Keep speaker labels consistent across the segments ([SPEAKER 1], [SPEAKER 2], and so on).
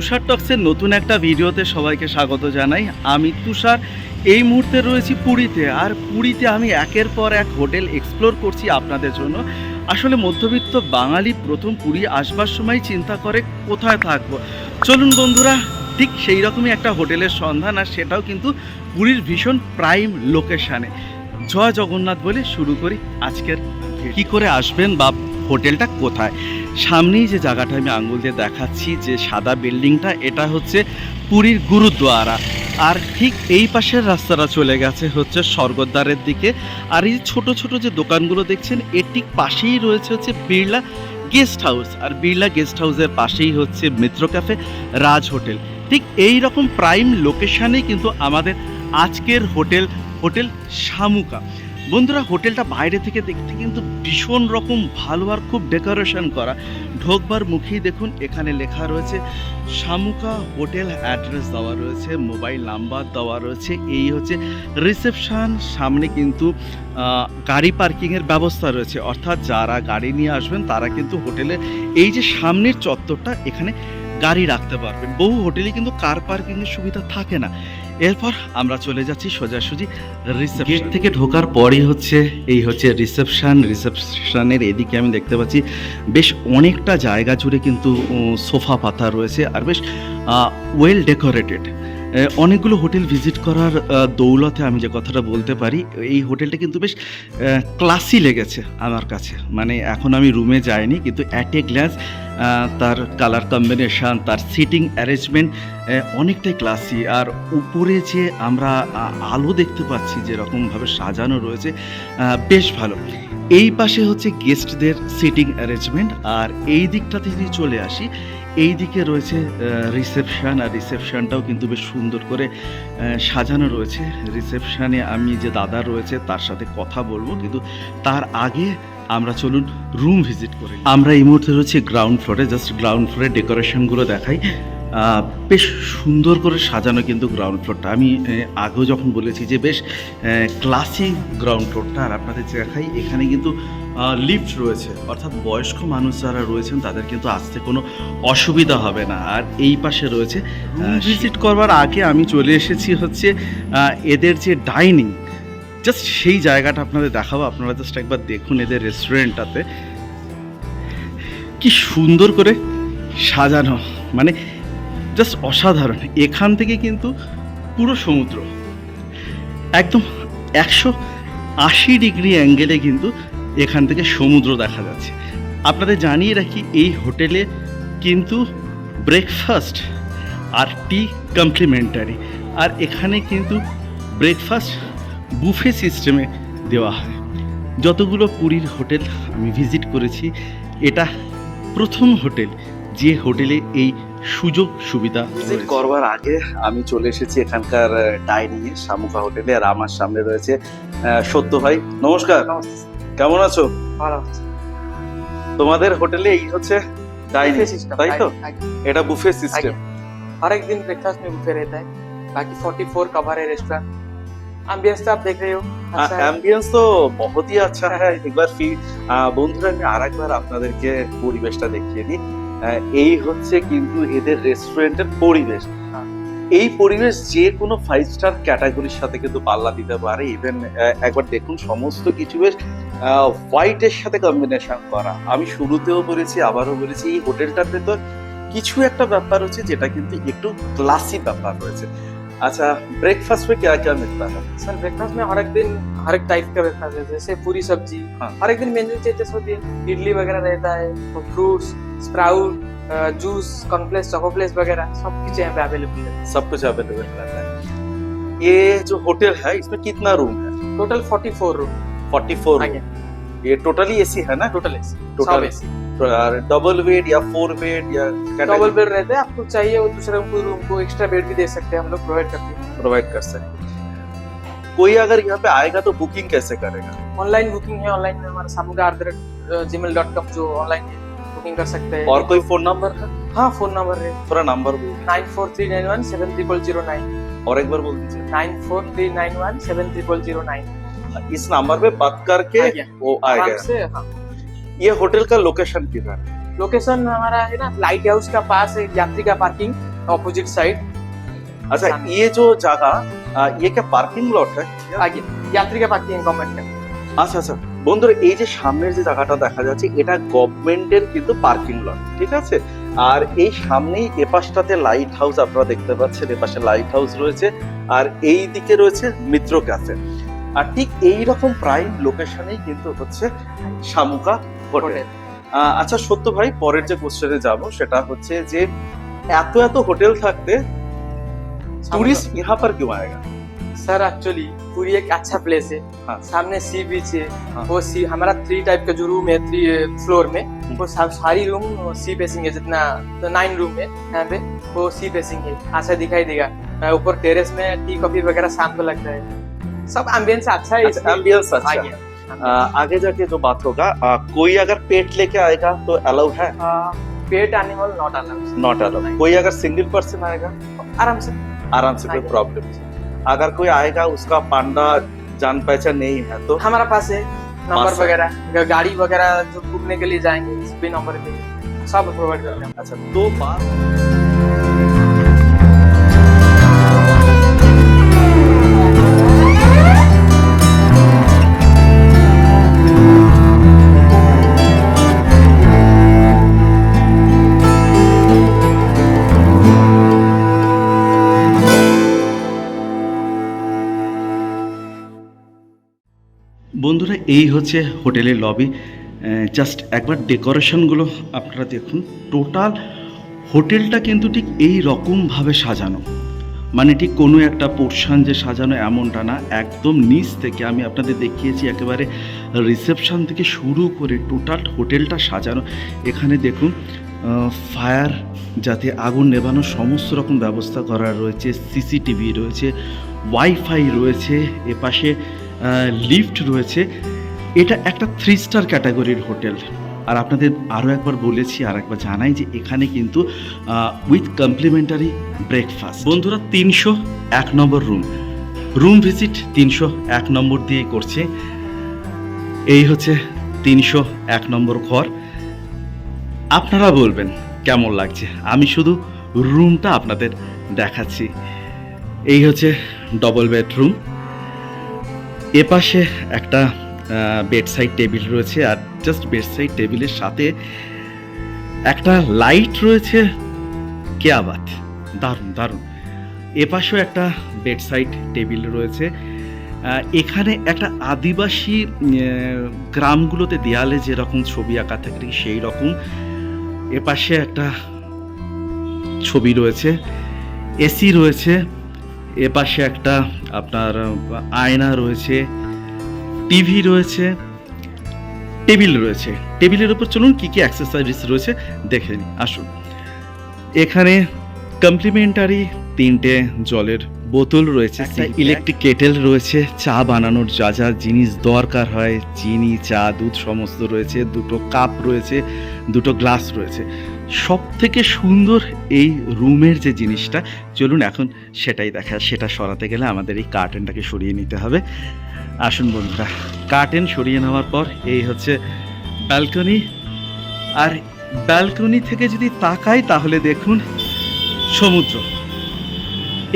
[SPEAKER 1] তুষার টক্সের নতুন একটা ভিডিওতে সবাইকে স্বাগত জানাই। আমি তুষার। এই মুহূর্তে রয়েছি পুরীতে, আর পুরীতে আমি একের পর এক হোটেল এক্সপ্লোর করছি আপনাদের জন্য। আসলে মধ্যবিত্ত বাঙালি প্রথম পুরী আসবার সময় চিন্তা করে কোথায় থাকবো। চলুন বন্ধুরা, ঠিক সেই রকমই একটা হোটেলের সন্ধান, আর সেটাও কিন্তু পুরীর ভীষণ প্রাইম লোকেশানে। জয় জগন্নাথ বলে শুরু করি আজকের। কি করে আসবেন বা হোটেলটা কোথায়? সামনেই যে জায়গাটা আমি আঙ্গুল দিয়ে দেখাচ্ছি, যে সাদা বিল্ডিংটা, এটা হচ্ছে পুরীর গুরুদ্বারা। আর ঠিক এই পাশের রাস্তাটা চলে গেছে হচ্ছে স্বর্গদ্বারের দিকে। আর এই ছোট ছোট যে দোকানগুলো দেখছেন, এর ঠিক পাশেই রয়েছে হচ্ছে বিড়লা গেস্ট হাউস। আর বিড়লা গেস্ট হাউসের পাশেই হচ্ছে মিত্র ক্যাফে, রাজ হোটেল। ঠিক এই রকম প্রাইম লোকেশানেই কিন্তু আমাদের আজকের হোটেল শামুকা। বন্ধুরা, হোটেলটা বাইরে থেকে দেখতে কিন্তু ভীষণ রকম ভালো, আর খুব ডেকোরেশন করা। ঢোকবার মুখেই দেখুন এখানে লেখা রয়েছে শামুকা হোটেল, অ্যাড্রেস দেওয়া রয়েছে, মোবাইল নাম্বার দেওয়া রয়েছে। এই হচ্ছে রিসেপশন। সামনে কিন্তু গাড়ি পার্কিংয়ের ব্যবস্থা রয়েছে, অর্থাৎ যারা গাড়ি নিয়ে আসবেন তারা কিন্তু হোটেলের এই যে সামনের চত্বরটা, এখানে গাড়ি রাখতে পারবেন। বহু হোটেলে কিন্তু কার পার্কিংয়ের সুবিধা থাকে না। এরপর আমরা চলে যাচ্ছি সোজাসুজি রিসেপশন। গেট থেকে ঢোকার পরই হচ্ছে এই হচ্ছে রিসেপশনের এদিকে আমি দেখতে পাচ্ছি বেশ অনেকটা জায়গা জুড়ে কিন্তু সোফা পাতা রয়েছে, আর বেশ ওয়েল ডেকোরেটেড। অনেকগুলো হোটেল ভিজিট করার দৌলতে আমি যে কথাটা বলতে পারি, এই হোটেলটা কিন্তু বেশ ক্লাসি লেগেছে আমার কাছে। মানে এখন আমি রুমে যাইনি, কিন্তু অ্যাট এ গ্ল্যান্স তার কালার কম্বিনেশান, তার সিটিং অ্যারেঞ্জমেন্ট অনেকটাই ক্লাসি। আর উপরে যে আমরা আলো দেখতে পাচ্ছি যেরকমভাবে সাজানো রয়েছে, বেশ ভালো। এই পাশে হচ্ছে গেস্টদের সিটিং অ্যারেঞ্জমেন্ট, আর এই দিকটাতে যদি চলে আসি, এই দিকে রয়েছে রিসেপশন। আর রিসেপশনটাও কিন্তু বেশ সুন্দর করে সাজানো রয়েছে। রিসেপশানে আমি যে দাদা রয়েছে তার সাথে কথা বলবো, কিন্তু তার আগে আমরা চলুন রুম ভিজিট করি। আমরা এই মুহূর্তে রয়েছে গ্রাউন্ড ফ্লোরে। জাস্ট গ্রাউন্ড ফ্লোরের ডেকোরেশনগুলো দেখাই। বেশ সুন্দর করে সাজানো কিন্তু গ্রাউন্ড ফ্লোরটা। আমি আগেও যখন বলেছি যে বেশ ক্লাসি গ্রাউন্ড ফ্লোরটা। আর আপনাদের দেখাই, এখানে কিন্তু লিফট রয়েছে, অর্থাৎ বয়স্ক মানুষ যারা রয়েছেন তাদের কিন্তু আসতে কোনো অসুবিধা হবে না। আর এই পাশে রয়েছে রুম ভিজিট করবার আগে আমি চলে এসেছি হচ্ছে এদের যে ডাইনিং, জাস্ট সেই জায়গাটা আপনাদের দেখাবো। আপনারা জাস্ট একবার দেখুন এদের রেস্টুরেন্টটাতে কি সুন্দর করে সাজানো, মানে জাস্ট অসাধারণ। এখান থেকে কিন্তু পুরো সমুদ্র একদম 180 ডিগ্রি অ্যাঙ্গেলে কিন্তু এখান থেকে সমুদ্র দেখা যাচ্ছে। আপনাদের জানিয়ে রাখি, এই হোটেলে কিন্তু ব্রেকফাস্ট আর টি কমপ্লিমেন্টারি। আর এখানে কিন্তু ব্রেকফাস্ট বুফে সিস্টেমে দেওয়া হয়। যতগুলো পুরীর হোটেল আমি ভিজিট করেছি, এটা প্রথম হোটেল যে হোটেলে এই সুযোগ সুবিধা ভিজিট করবার আগে আমি চলে এসেছি এখানকার ডাইনিংয়ে, শামুকা হোটেলে। আর আমার সামনে রয়েছে সত্য ভাই। নমস্কার, কেমন আছো?
[SPEAKER 2] ভালো আছে।
[SPEAKER 1] তোমাদের হোটেলে এই হচ্ছে डाइनिंग सिस्टम, ताई तो এটা বুফে সিস্টেম।
[SPEAKER 2] हर एक दिन ब्रेकफास्ट में बुफे रहता है। बाकी 44 कवर है रेस्टोरेंट। एम्बियंस तो आप देख रहे हो, अच्छा है।
[SPEAKER 1] एम्बियंस तो बहुत ही अच्छा है। एक बार फिर বন্ধুরা, আমি আরেকবার আপনাদেরকে পরিবেশটা দেখিয়ে দিই। এই হচ্ছে কিন্তু এদের রেস্টুরেন্টের পরিবেশ। এই পরিবেশ যে কোনো 5 স্টার ক্যাটাগরির সাথে কিন্তু পাল্লা দিতে পারে। ইভেন একবার দেখুন, সমস্ত কিছু বেশ হোয়াইটের সাথে কম্বিনেশন করা। আমি শুরুতেও বলেছি, আবারও বলেছি, এই হোটেলটার ভেতর কিছু একটা ব্যাপার হচ্ছে যেটা কিন্তু একটু ক্লাসি ব্যাপার রয়েছে। अच्छा, ब्रेकफास्ट में क्या क्या मिलता है?
[SPEAKER 2] सर ब्रेकफास्ट में हर एक दिन हर एक टाइप का ब्रेकफास्ट है, जैसे पूरी सब्जी।
[SPEAKER 1] हाँ।
[SPEAKER 2] हर एक दिन मेन्यू चेंजेस होती है। इडली वगैरह रहता है, फ्रूट्स, स्प्राउट, जूस, कॉर्नफ्लेक्स, चॉकोफ्लेक्स वगैरह सब कुछ यहाँ पे अवेलेबल है।
[SPEAKER 1] सब कुछ अवेलेबल रहता है। ये जो होटल है, इसमें कितना रूम है?
[SPEAKER 2] Total 44 room.
[SPEAKER 1] 44 रूम। ये टोटली एसी है ना?
[SPEAKER 2] Total AC,
[SPEAKER 1] total
[SPEAKER 2] AC.
[SPEAKER 1] Double bed या 4 बेड या
[SPEAKER 2] डबल बेड रहता है। आपको चाहिए वो दूसरे रूम को एक्स्ट्रा बेड भी दे सकते हैं, हम लोग प्रोवाइड करते हैं।
[SPEAKER 1] प्रोवाइड कर सकते हैं। कोई अगर यहाँ पे आएगा तो बुकिंग कैसे करेगा?
[SPEAKER 2] ऑनलाइन बुकिंग है। ऑनलाइन में हमारा samuka@gmail.com जो ऑनलाइन बुकिंग कर सकते हैं।
[SPEAKER 1] और कोई फोन नंबर है?
[SPEAKER 2] हाँ, फोन नंबर है।
[SPEAKER 1] थोड़ा नंबर बोल।
[SPEAKER 2] 9439170009।
[SPEAKER 1] और एक बार बोल दीजिए।
[SPEAKER 2] 9439170009।
[SPEAKER 1] इस नंबर पे बात करके वो
[SPEAKER 2] आराम
[SPEAKER 1] आएगा।
[SPEAKER 2] से। हाँ,
[SPEAKER 1] ये होटल का लोकेशन किधर है?
[SPEAKER 2] लोकेशन हमारा है ना लाइट हाउस का पास है, यात्री का पार्किंग। ऑपोजिट साइड
[SPEAKER 1] अच्छा, ये जो जगह ये क्या पार्किंग लॉट है?
[SPEAKER 2] आगे यात्री का पार्किंग गवर्नमेंट का।
[SPEAKER 1] আচ্ছা আচ্ছা বন্ধুরা, এই যে সামনের যে জায়গাটা দেখা যাচ্ছে এটা গভর্নমেন্টের কিন্তু পার্কিং লট, ঠিক আছে। আর এই সামনেই এপাশটাতে লাইট হাউস আপনারা দেখতে পাচ্ছেন, এপাশে লাইট হাউস রয়েছে আর এই দিকে রয়েছে মিত্র ক্যাফে। আর ঠিক এই রকম প্রাইম লোকেশনেই কিন্তু হচ্ছে শামুকা হোটেল। আচ্ছা সত্য ভাই, পরের যে কোশ্চেনে যাব সেটা হচ্ছে যে এত এত হোটেল থাকতে टूरिस्ट यहाँ पर क्यों आएगा?
[SPEAKER 2] सर एक्चुअली पूरी एक अच्छा प्लेस है।
[SPEAKER 1] हाँ।
[SPEAKER 2] सामने सी बीच है।
[SPEAKER 1] हाँ।
[SPEAKER 2] वो सी हमारा 3 टाइप का जो रूम है 3 फ्लोर में, वो सारी रूम सी फेसिंग है। जितना तो 9 रूम है यहाँ पे, वो सी फेसिंग है, अच्छा दिखाई देगा। ऊपर टेरेस में टी कॉफी वगैरह शाम को लगता है, सब एम्बियंस अच्छा है।
[SPEAKER 1] एम्बियंस अच्छा है। आगे जाके जो बात होगा, कोई अगर पेट लेके आएगा तो अलाउ है?
[SPEAKER 2] Pet animal not allow.
[SPEAKER 1] Not allow. कोई अगर सिंगल पर्सन आएगा आराम से कोई प्रॉब्लम नहीं। अगर कोई आएगा उसका पांडा जान पहचान नहीं है तो
[SPEAKER 2] हमारा पास है नंबर
[SPEAKER 1] पास है।
[SPEAKER 2] वगैरह, गाड़ी वगैरह जो घूमने के लिए जाएंगे इस भी नंबर पे सब प्रोवाइड करते हैं।
[SPEAKER 1] अच्छा दो बात বন্ধুরা, এই হচ্ছে হোটেলের লবি। জাস্ট একবার ডেকোরেশনগুলো আপনারা দেখুন। টোটাল হোটেলটা কিন্তু ঠিক এই রকমভাবে সাজানো, মানে ঠিক কোনো একটা পোর্শন যে সাজানো এমনটা না, একদম নিচ থেকে আমি আপনাদের দেখিয়েছি একেবারে রিসেপশন থেকে শুরু করে টোটাল হোটেলটা সাজানো। এখানে দেখুন ফায়ার, যাতে আগুন নেভানোর সমস্ত রকম ব্যবস্থা করা রয়েছে, সিসিটিভি রয়েছে, ওয়াইফাই রয়েছে, এপাশে লিফট রয়েছে। এটা একটা 3 স্টার ক্যাটাগরির হোটেল। আর আপনাদের আরও একবার বলেছি, আর একবার জানাই যে এখানে কিন্তু উইথ কমপ্লিমেন্টারি ব্রেকফাস্ট। বন্ধুরা, 301 নম্বর রুম ভিজিট 301 নম্বর দিয়ে করছে। এই হচ্ছে 301 নম্বর ঘর। আপনারা বলবেন কেমন লাগছে, আমি শুধু রুমটা আপনাদের দেখাচ্ছি। এই হচ্ছে ডবল বেডরুম। এপাশে একটা বেডসাইড টেবিল রয়েছে, আর জাস্ট বেডসাইড টেবিলের সাথে একটা লাইট রয়েছে। কেয়া বাত, দারুণ দারুণ। এপাশেও একটা বেডসাইড টেবিল রয়েছে। এখানে একটা আদিবাসী গ্রামগুলোতে দেয়ালে যেরকম ছবি আঁকা থাকে সেই রকম এপাশে একটা ছবি রয়েছে, এসি রয়েছে। এপাশে একটা আপনার আয়না রয়েছে, টিভি রয়েছে, টেবিল রয়েছে। টেবিলের উপর চলুন কী কী অ্যাক্সেসরিজ রয়েছে দেখে নিই, আসুন। এখানে কমপ্লিমেন্টারি 3টে জলের বোতল রয়েছে, একটা ইলেকট্রিক কেটেল রয়েছে, চা বানানোর যা যা জিনিস দরকার হয়, চিনি, চা, দুধ সমস্ত রয়েছে, 2টো কাপ রয়েছে, 2টো গ্লাস রয়েছে। সব থেকে সুন্দর এই রুমের যে জিনিসটা, চলুন এখন সেটাই দেখা। সেটা সরাতে গেলে আমাদের এই কার্টেনটাকে সরিয়ে নিতে হবে। আসুন বন্ধুরা, কার্টেন সরিয়ে নেওয়ার পর এই হচ্ছে ব্যালকনি। আর ব্যালকনি থেকে যদি তাকাই তাহলে দেখুন সমুদ্র।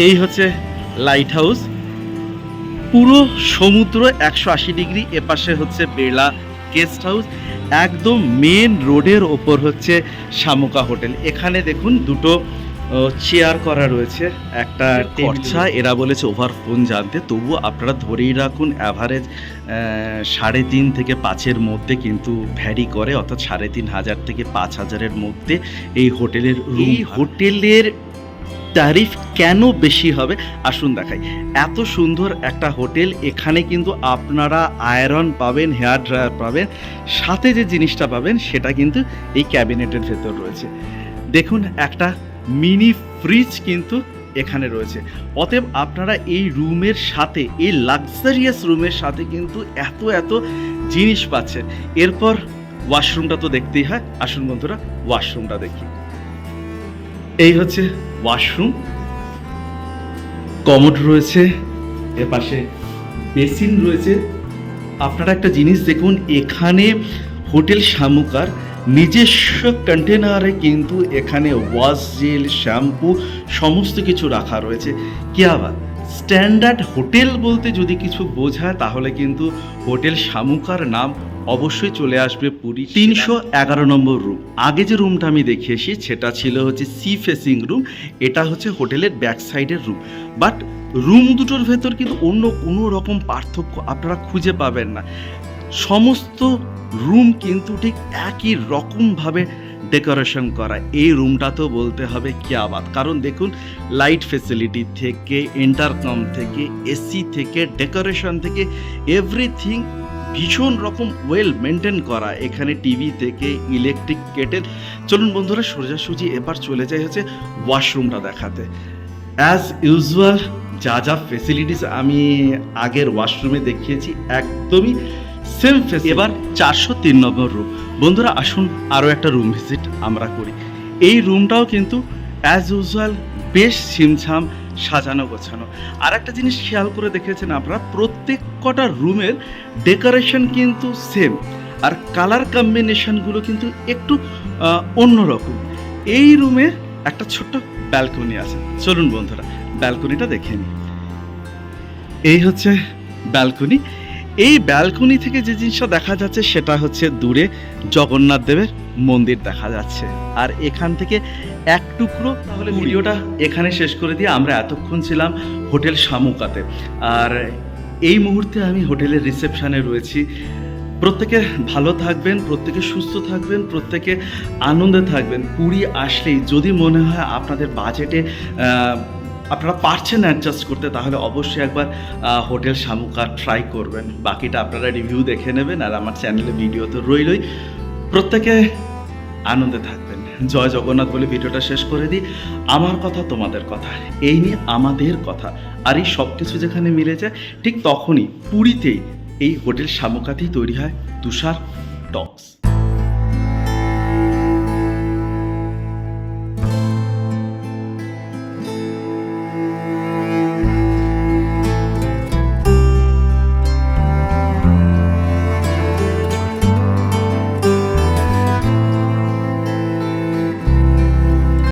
[SPEAKER 1] এই হচ্ছে লাইট হাউস, পুরো সমুদ্র 180 ডিগ্রি। এপাশে হচ্ছে বেলা গেস্ট হাউস, একদম মেন রোডের ওপর হচ্ছে শামুকা হোটেল। এখানে দেখুন 2টো চেয়ার করা রয়েছে, একটা খরচা এরা বলেছে ওভারফ্লোন জানতে, তবুও আপনারা ধরেই রাখুন অ্যাভারেজ 3.5 থেকে 5-এর মধ্যে কিন্তু ভ্যারি করে, অর্থাৎ 3,500 থেকে 5,000-এর মধ্যে এই হোটেলের। এই হোটেলের ট্যারিফ কেন বেশি হবে আসুন দেখাই। এত সুন্দর একটা হোটেল, এখানে কিন্তু আপনারা আয়রন পাবেন, হেয়ার ড্রায়ার পাবেন, সাথে যে জিনিসটা পাবেন সেটা কিন্তু এই ক্যাবিনেটের ভেতর রয়েছে। দেখুন একটা মিনি ফ্রিজ কিন্তু এখানে রয়েছে। অতএব আপনারা এই রুমের সাথে, এই লাক্সারিয়াস রুমের সাথে কিন্তু এত এত জিনিস পাচ্ছেন। এরপর ওয়াশরুমটা তো দেখতেই হয়, আসুন বন্ধুরা ওয়াশরুমটা দেখি। এই হচ্ছে ওয়াশরুম, কমোড রয়েছে, এপাশে বেসিন রয়েছে। আপনারা একটা জিনিস দেখুন, এখানে হোটেল শামুকার নিজস্ব কন্টেনারে কিন্তু এখানে ওয়াশ জেল, শ্যাম্পু সমস্ত কিছু রাখা রয়েছে। কি আবার স্ট্যান্ডার্ড হোটেল বলতে যদি কিছু বোঝায় তাহলে কিন্তু হোটেল শামুকার নাম অবশ্যই চলে আসবে পুরী 311 নম্বর রুম। আগে যে রুমটা আমি দেখিয়েছি সেটা ছিল হচ্ছে সি ফেসিং রুম, এটা হচ্ছে হোটেলের ব্যাক সাইডের রুম। বাট রুম দুটোর ভেতর কিন্তু অন্য কোনো রকম পার্থক্য আপনারা খুঁজে পাবেন না। সমস্ত রুম কিন্তু ঠিক একই রকমভাবে ডেকোরেশন করা। এই রুমটা তো বলতে হবে কিয়া বাত, কারণ দেখুন লাইট ফেসিলিটি থেকে, ইন্টারকম থেকে, এসি থেকে, ডেকোরেশন থেকে, এভরিথিং ভীষণ রকম ওয়েল মেনটেন করা। এখানে টিভি থেকে ইলেকট্রিক কেটেল। চলুন বন্ধুরা সোজাসুজি এবার চলে যাই হচ্ছে ওয়াশরুমটা দেখাতে। অ্যাজ ইউজুয়াল যা যা ফেসিলিটিস আমি আগের ওয়াশরুমে দেখিয়েছি একদমই সেম ফেস। এবার 403 নম্বর রুম। বন্ধুরা আসুন আরও একটা রুম ভিজিট আমরা করি। এই রুমটাও কিন্তু অ্যাজ ইউজুয়াল বেশ ছিমছাম, সাজানো গোছানো। আর একটা জিনিস খেয়াল করে দেখেছেন আপনারা, প্রত্যেক কটা রুমের ডেকোরেশন কিন্তু সেম, আর কালার কম্বিনেশনগুলো কিন্তু একটু অন্যরকম। এই রুমে একটা ছোট্ট ব্যালকনি আছে, চলুন বন্ধুরা ব্যালকনিটা দেখে নিই। এই হচ্ছে ব্যালকনি। এই ব্যালকনি থেকে যে জিনিসটা দেখা যাচ্ছে সেটা হচ্ছে দূরে জগন্নাথ দেবের মন্দির দেখা যাচ্ছে, আর এখান থেকে এক টুকরো। তাহলে ভিডিওটা এখানে শেষ করে দিয়ে আমরা এতক্ষণ ছিলাম হোটেল শামুকাতে, আর এই মুহূর্তে আমি হোটেলের রিসেপশনে রয়েছি। প্রত্যেকে ভালো থাকবেন, প্রত্যেকে সুস্থ থাকবেন, প্রত্যেকে আনন্দে থাকবেন। পুরী আসলেই যদি মনে হয় আপনাদের বাজেটে আপনারা পারছেন অ্যাডজাস্ট করতে, তাহলে অবশ্যই একবার হোটেল শামুকা ট্রাই করবেন। বাকিটা আপনারা রিভিউ দেখে নেবেন, আর আমার চ্যানেলে ভিডিও তো রইলই। প্রত্যেকে আনন্দে থাকবেন। জয় জগন্নাথ বলে ভিডিওটা শেষ করে দিই। আমার কথা তোমাদের কথা, এই নিয়ে আমাদের কথা। আর এই সব কিছু যেখানে মিলে যায় ঠিক তখনই পুরীতেই এই হোটেল শামুকাতেই তৈরি হয় তুষার টক্স।